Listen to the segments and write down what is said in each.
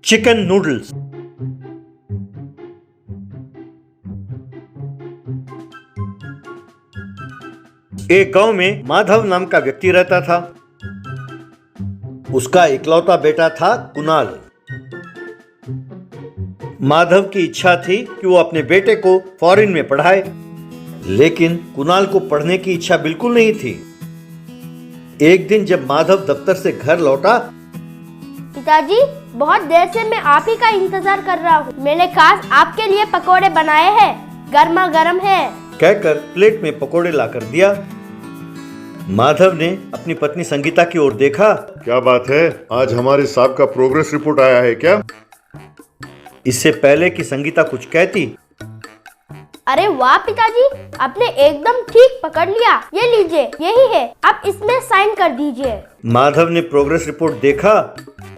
Chicken noodles. एक गांव में माधव नाम का व्यक्ति रहता था। उसका इकलौता बेटा था कुणाल। माधव की इच्छा थी कि वो अपने बेटे को फॉरेन में पढ़ाए, लेकिन कुणाल को पढ़ने की इच्छा बिल्कुल नहीं थी। एक दिन जब माधव दफ्तर से घर लौटा, पिताजी, बहुत देर से मैं आप ही का इंतजार कर रहा हूँ। मैंने खास आपके लिए पकोड़े बनाए हैं, गर्मा गर्म है, कहकर प्लेट में पकोड़े लाकर दिया। माधव ने अपनी पत्नी संगीता की ओर देखा। क्या बात है, आज हमारे साहब का प्रोग्रेस रिपोर्ट आया है क्या? इससे पहले कि संगीता कुछ कहती, अरे वाह पिताजी, आपने एकदम ठीक पकड़ लिया। ये लीजिए, यही है, आप इसमें साइन कर दीजिए। माधव ने प्रोग्रेस रिपोर्ट देखा।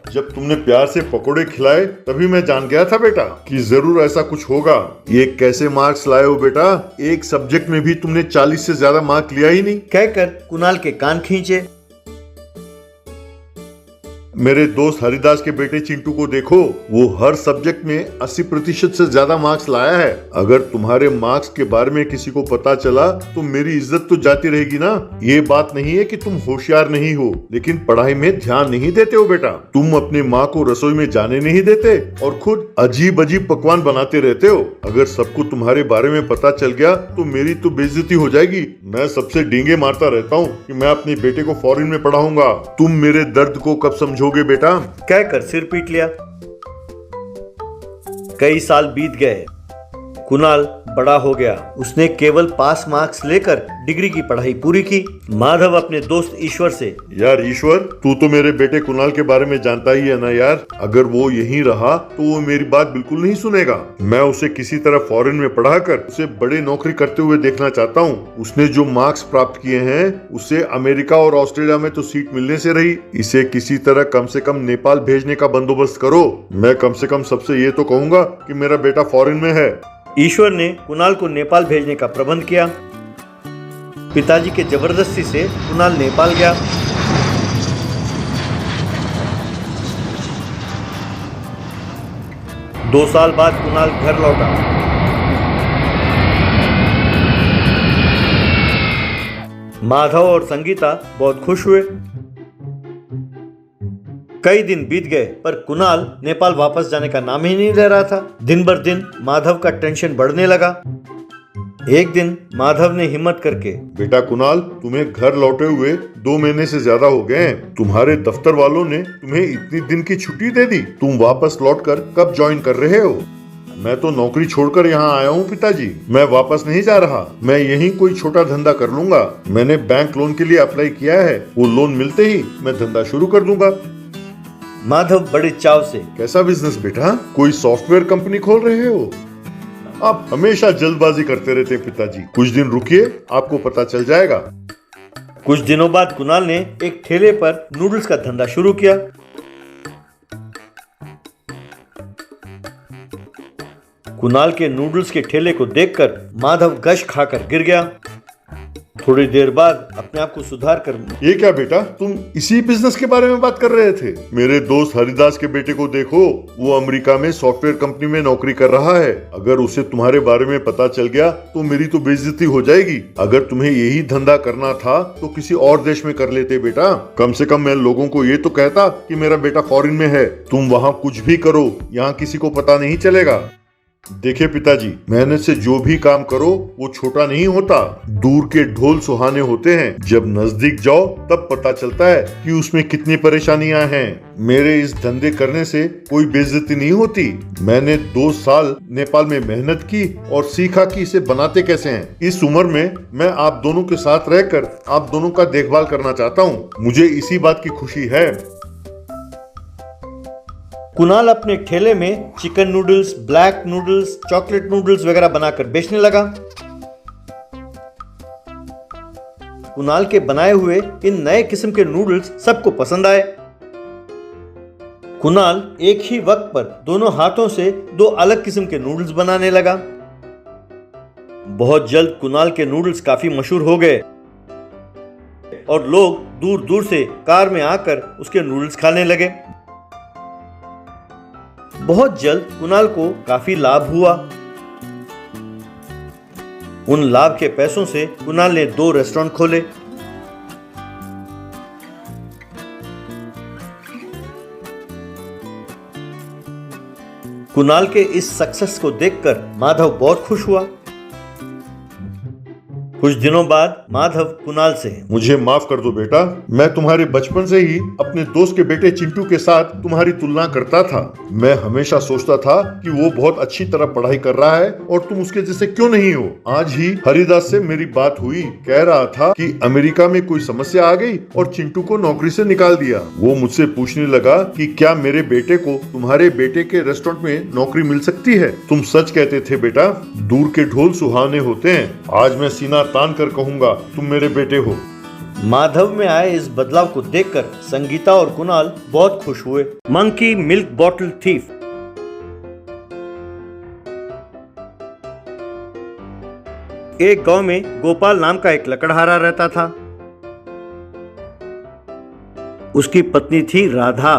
जब तुमने प्यार से पकोड़े खिलाए तभी मैं जान गया था बेटा कि जरूर ऐसा कुछ होगा। ये कैसे मार्क्स लाए हो बेटा? एक सब्जेक्ट में भी तुमने 40 से ज्यादा मार्क लिया ही नहीं। कहकर कुणाल के कान खींचे। मेरे दोस्त हरिदास के बेटे चिंटू को देखो, वो हर सब्जेक्ट में 80% से ज्यादा मार्क्स लाया है। अगर तुम्हारे मार्क्स के बारे में किसी को पता चला तो मेरी इज्जत तो जाती रहेगी ना। ये बात नहीं है कि तुम होशियार नहीं हो, लेकिन पढ़ाई में ध्यान नहीं देते हो बेटा। तुम अपनी माँ को रसोई में जाने नहीं देते और खुद अजीब अजीब पकवान बनाते रहते हो। अगर सबको तुम्हारे बारे में पता चल गया तो मेरी तो बेइज्जती हो जाएगी। मैं सबसे डींगे मारता रहता हूँ कि मैं अपने बेटे को फॉरेन में पढ़ाऊंगा। तुम मेरे दर्द को कब समझोगे बेटा? कहकर सिर पीट लिया। कई साल बीत गए। कुणाल बड़ा हो गया। उसने केवल पास मार्क्स लेकर डिग्री की पढ़ाई पूरी की। माधव अपने दोस्त ईश्वर से, यार ईश्वर, तू तो मेरे बेटे कुणाल के बारे में जानता ही है ना यार। अगर वो यहीं रहा तो वो मेरी बात बिल्कुल नहीं सुनेगा। मैं उसे किसी तरह फॉरेन में पढ़ाकर उसे बड़ी नौकरी करते हुए देखना चाहता हूँ। उसने जो मार्क्स प्राप्त किए हैं उसे अमेरिका और ऑस्ट्रेलिया में तो सीट मिलने से रही। इसे किसी तरह कम से कम नेपाल भेजने का बंदोबस्त करो। मैं कम से कम सबसे ये तो कहूंगा कि मेरा बेटा फॉरेन में है। ईश्वर ने कुणाल को नेपाल भेजने का प्रबंध किया। पिताजी के जबरदस्ती से कुणाल नेपाल गया। दो साल बाद कुणाल घर लौटा। माधव और संगीता बहुत खुश हुए। कई दिन बीत गए पर कुणाल नेपाल वापस जाने का नाम ही नहीं ले रहा था। दिन बर दिन माधव का टेंशन बढ़ने लगा। एक दिन माधव ने हिम्मत करके, बेटा कुणाल, तुम्हें घर लौटे हुए 2 महीने से ज्यादा हो गए हैं। तुम्हारे दफ्तर वालों ने तुम्हें इतनी दिन की छुट्टी दे दी। तुम वापस लौटकर कब ज्वाइन कर रहे हो? मैं तो नौकरी छोड़कर यहाँ आया हूँ पिताजी। मैं वापस नहीं जा रहा। मैं यहीं कोई छोटा धंधा कर लूंगा। मैंने बैंक लोन के लिए अप्लाई किया है। वो लोन मिलते ही मैं धंधा शुरू कर दूंगा। माधव बड़े चाव से, कैसा बिजनेस बेटा? कोई सॉफ्टवेयर कंपनी खोल रहे हो? आप हमेशा जल्दबाजी करते रहते हैं पिताजी। कुछ दिन रुकिए, आपको पता चल जाएगा। कुछ दिनों बाद कुणाल ने एक ठेले पर नूडल्स का धंधा शुरू किया। कुणाल के नूडल्स के ठेले को देखकर माधव गश खाकर गिर गया। थोड़ी देर बाद अपने आप को सुधार कर, ये क्या बेटा, तुम इसी बिजनेस के बारे में बात कर रहे थे? मेरे दोस्त हरिदास के बेटे को देखो, वो अमेरिका में सॉफ्टवेयर कंपनी में नौकरी कर रहा है। अगर उसे तुम्हारे बारे में पता चल गया तो मेरी तो बेइज्जती हो जाएगी। अगर तुम्हें यही धंधा करना था तो किसी और देश में कर लेते बेटा। कम से कम मैं लोगों को ये तो कहता कि मेरा बेटा फॉरेन में है। तुम वहाँ कुछ भी करो, यहाँ किसी को पता नहीं चलेगा। देखिए पिताजी, मेहनत से जो भी काम करो वो छोटा नहीं होता। दूर के ढोल सुहाने होते हैं, जब नजदीक जाओ तब पता चलता है कि उसमें कितनी परेशानियां हैं। मेरे इस धंधे करने से कोई बेइज्जती नहीं होती। मैंने 2 साल नेपाल में मेहनत की और सीखा कि इसे बनाते कैसे हैं। इस उम्र में मैं आप दोनों के साथ रहकर आप दोनों का देखभाल करना चाहता हूँ। मुझे इसी बात की खुशी है। कुणाल अपने ठेले में chicken noodles, black noodles, chocolate noodles वगैरह बनाकर बेचने लगा। कुणाल के बनाए हुए इन नए किस्म के नूडल्स सबको पसंद आए। कुणाल एक ही वक्त पर दोनों हाथों से 2 अलग किस्म के नूडल्स बनाने लगा। बहुत जल्द कुणाल के नूडल्स काफी मशहूर हो गए और लोग दूर दूर से कार में आकर उसके नूडल्स खाने लगे। बहुत जल्द कुणाल को काफी लाभ हुआ। उन लाभ के पैसों से कुणाल ने 2 रेस्टोरेंट खोले। कुणाल के इस सक्सेस को देखकर माधव बहुत खुश हुआ। कुछ दिनों बाद माधव कुणाल से, मुझे माफ कर दो बेटा, मैं तुम्हारे बचपन से ही अपने दोस्त के बेटे चिंटू के साथ तुम्हारी तुलना करता था। मैं हमेशा सोचता था कि वो बहुत अच्छी तरह पढ़ाई कर रहा है और तुम उसके जैसे क्यों नहीं हो। आज ही हरिदास से मेरी बात हुई, कह रहा था कि अमेरिका में कोई समस्या आ गई और चिंटू को नौकरी से निकाल दिया। वो मुझसे पूछने लगा कि क्या मेरे बेटे को तुम्हारे बेटे के रेस्टोरेंट में नौकरी मिल सकती है। तुम सच कहते थे बेटा, दूर के ढोल सुहावने होते हैं। आज मैं सीना तान कर कहूंगा, तुम मेरे बेटे हो। माधव में आए इस बदलाव को देखकर संगीता और कुणाल बहुत खुश हुए। Monkey milk bottle thief. एक गांव में गोपाल नाम का एक लकड़हारा रहता था। उसकी पत्नी थी राधा।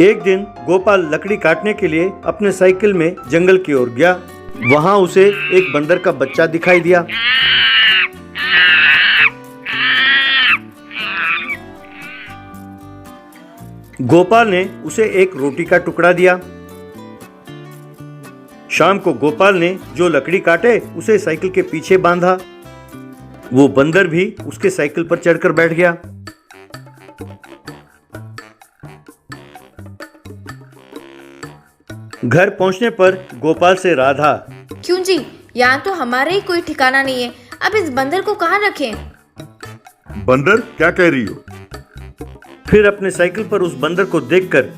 एक दिन गोपाल लकड़ी काटने के लिए अपने साइकिल में जंगल की ओर गया। वहां उसे एक बंदर का बच्चा दिखाई दिया। गोपाल ने उसे एक रोटी का टुकड़ा दिया। शाम को गोपाल ने जो लकड़ी काटे उसे साइकिल के पीछे बांधा। वो बंदर भी उसके साइकिल पर चढ़कर बैठ गया। घर पहुंचने पर गोपाल से राधा, क्यों जी, यहाँ तो हमारा ही कोई ठिकाना नहीं है, अब इस बंदर को कहाँ रखें? बंदर, क्या कह रही हो? फिर अपने साइकिल पर उस बंदर को देखकर,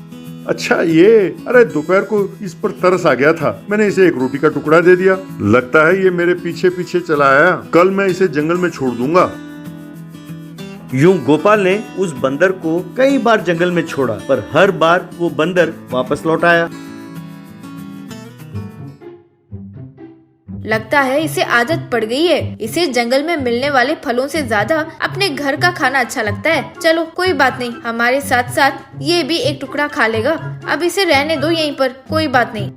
अच्छा ये, अरे दोपहर को इस पर तरस आ गया था, मैंने इसे एक रोटी का टुकड़ा दे दिया। लगता है ये मेरे पीछे पीछे चला आया। कल मैं इसे जंगल में छोड़ दूंगा। यूं गोपाल ने उस बंदर को कई बार जंगल में छोड़ा, पर हर बार वो बंदर वापस लौट आया। लगता है इसे आदत पड़ गई है। इसे जंगल में मिलने वाले फलों से ज्यादा अपने घर का खाना अच्छा लगता है। चलो कोई बात नहीं, हमारे साथ साथ ये भी एक टुकड़ा खा लेगा। अब इसे रहने दो यहीं पर, कोई बात नहीं।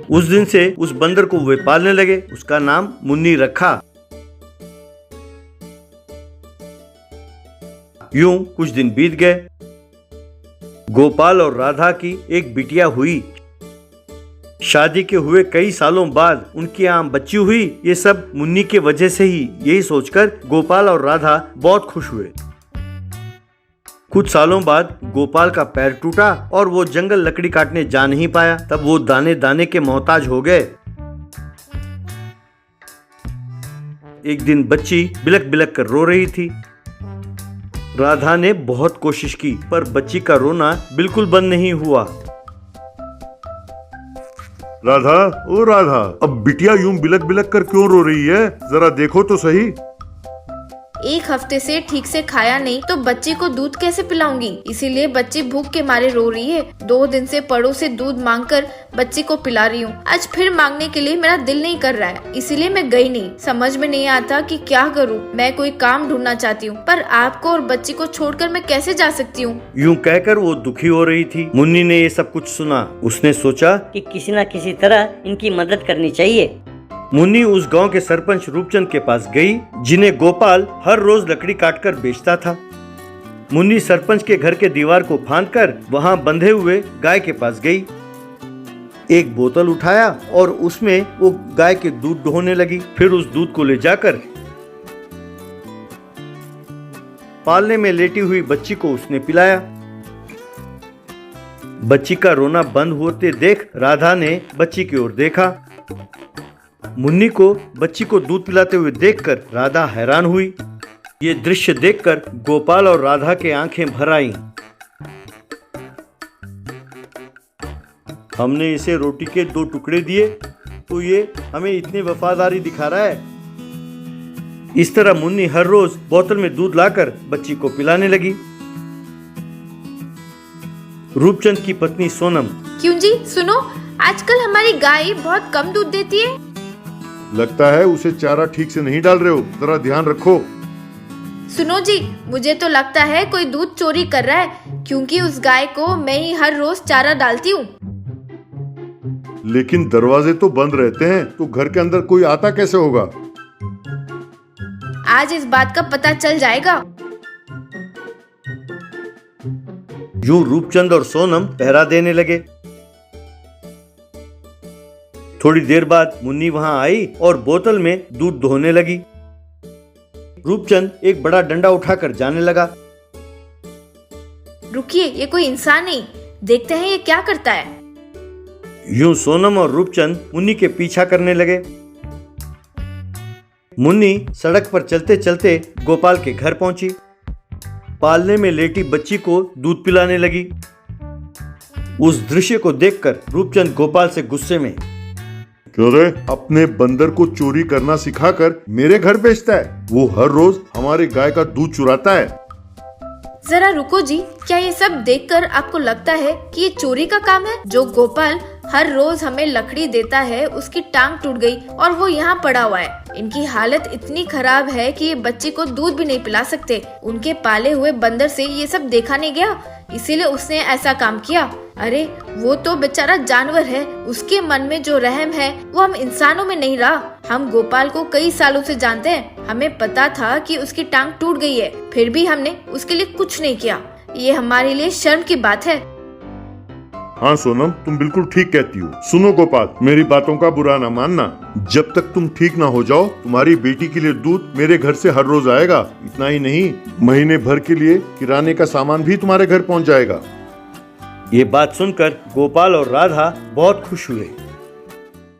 उस दिन से उस बंदर को वे पालने लगे। उसका नाम मुन्नी रखा। यूं कुछ दिन बीत गए। गोपाल और राधा की एक बिटिया हुई। शादी के हुए कई सालों बाद उनकी आम बच्ची हुई। ये सब मुन्नी के वजह से ही। यही सोचकर गोपाल और राधा बहुत खुश हुए। कुछ सालों बाद गोपाल का पैर टूटा और वो जंगल लकड़ी काटने जा नहीं पाया। तब वो दाने दाने के मोहताज हो गए। एक दिन बच्ची बिलक बिलक कर रो रही थी। राधा ने बहुत कोशिश की, पर बच्ची का रोना बिल्कुल बंद नहीं हुआ। राधा, ओ राधा, अब बिटिया यूं बिलक बिलक कर क्यों रो रही है? जरा देखो तो सही। एक हफ्ते से ठीक से खाया नहीं तो बच्चे को दूध कैसे पिलाऊंगी? इसीलिए बच्ची भूख के मारे रो रही है। 2 दिन से पड़ोस से दूध मांगकर बच्ची को पिला रही हूँ। आज फिर मांगने के लिए मेरा दिल नहीं कर रहा है, इसीलिए मैं गई नहीं। समझ में नहीं आता कि क्या करूँ। मैं कोई काम ढूंढना चाहती हूँ, पर आपको और बच्ची को छोड़कर मैं कैसे जा सकती हूँ? यूं कहकर वो दुखी हो रही थी। मुन्नी ने ये सब कुछ सुना। उसने सोचा कि किसी न किसी तरह इनकी मदद करनी चाहिए। मुन्नी उस गांव के सरपंच रूपचंद के पास गई, जिन्हें गोपाल हर रोज लकड़ी काटकर बेचता था। मुन्नी सरपंच के घर के दीवार को फांदकर वहां बंधे हुए गाय के पास गई। एक बोतल उठाया और उसमें वो गाय के दूध ढोने लगी। फिर उस दूध को ले जाकर पालने में लेटी हुई बच्ची को उसने पिलाया। बच्ची का रोना बंद होते देख राधा ने बच्ची की ओर देखा। मुन्नी को बच्ची को दूध पिलाते हुए देखकर राधा हैरान हुई। ये दृश्य देखकर गोपाल और राधा के आंखें भर आईं। हमने इसे रोटी के 2 टुकड़े दिए तो ये हमें इतनी वफादारी दिखा रहा है। इस तरह मुन्नी हर रोज बोतल में दूध लाकर बच्ची को पिलाने लगी। रूपचंद की पत्नी सोनम, क्यों जी, सुनो, आजकल हमारी गाय बहुत कम दूध देती है। लगता है उसे चारा ठीक से नहीं डाल रहे हो, जरा ध्यान रखो। सुनो जी, मुझे तो लगता है कोई दूध चोरी कर रहा है, क्योंकि उस गाय को मैं ही हर रोज चारा डालती हूँ। लेकिन दरवाजे तो बंद रहते हैं, तो घर के अंदर कोई आता कैसे होगा? आज इस बात का पता चल जाएगा। यूं रूपचंद और सोनम पहरा देने लगे। थोड़ी देर बाद मुन्नी वहां आई और बोतल में दूध धोने लगी। रूपचंद एक बड़ा डंडा उठाकर जाने लगा। रुकिए, ये कोई इंसान नहीं, देखते हैं ये क्या करता है। यूं सोनम और रूपचंद मुन्नी के पीछा करने लगे। मुन्नी सड़क पर चलते चलते गोपाल के घर पहुंची। पालने में लेटी बच्ची को दूध पिलाने लगी। उस दृश्य को देखकर रूपचंद गोपाल से गुस्से में, क्यों रे, अपने बंदर को चोरी करना सिखाकर मेरे घर भेजता है? वो हर रोज हमारे गाय का दूध चुराता है। जरा रुको जी, क्या ये सब देखकर आपको लगता है कि ये चोरी का काम है? जो गोपाल हर रोज हमें लकड़ी देता है, उसकी टांग टूट गई और वो यहाँ पड़ा हुआ है। इनकी हालत इतनी खराब है कि ये बच्चे को दूध भी नहीं पिला सकते। उनके पाले हुए बंदर से ये सब देखा नहीं गया, इसीलिए उसने ऐसा काम किया। अरे वो तो बेचारा जानवर है, उसके मन में जो रहम है वो हम इंसानों में नहीं रहा। हम गोपाल को कई सालों से जानते हैं, हमें पता था कि उसकी टांग टूट गई है, फिर भी हमने उसके लिए कुछ नहीं किया। ये हमारे लिए शर्म की बात है। हाँ सोनम, तुम बिल्कुल ठीक कहती हो। सुनो गोपाल, मेरी बातों का बुरा ना मानना। जब तक तुम ठीक ना हो जाओ, तुम्हारी बेटी के लिए दूध मेरे घर से हर रोज आएगा। इतना ही नहीं, महीने भर के लिए किराने का सामान भी तुम्हारे घर पहुंच जाएगा। ये बात सुनकर गोपाल और राधा बहुत खुश हुए।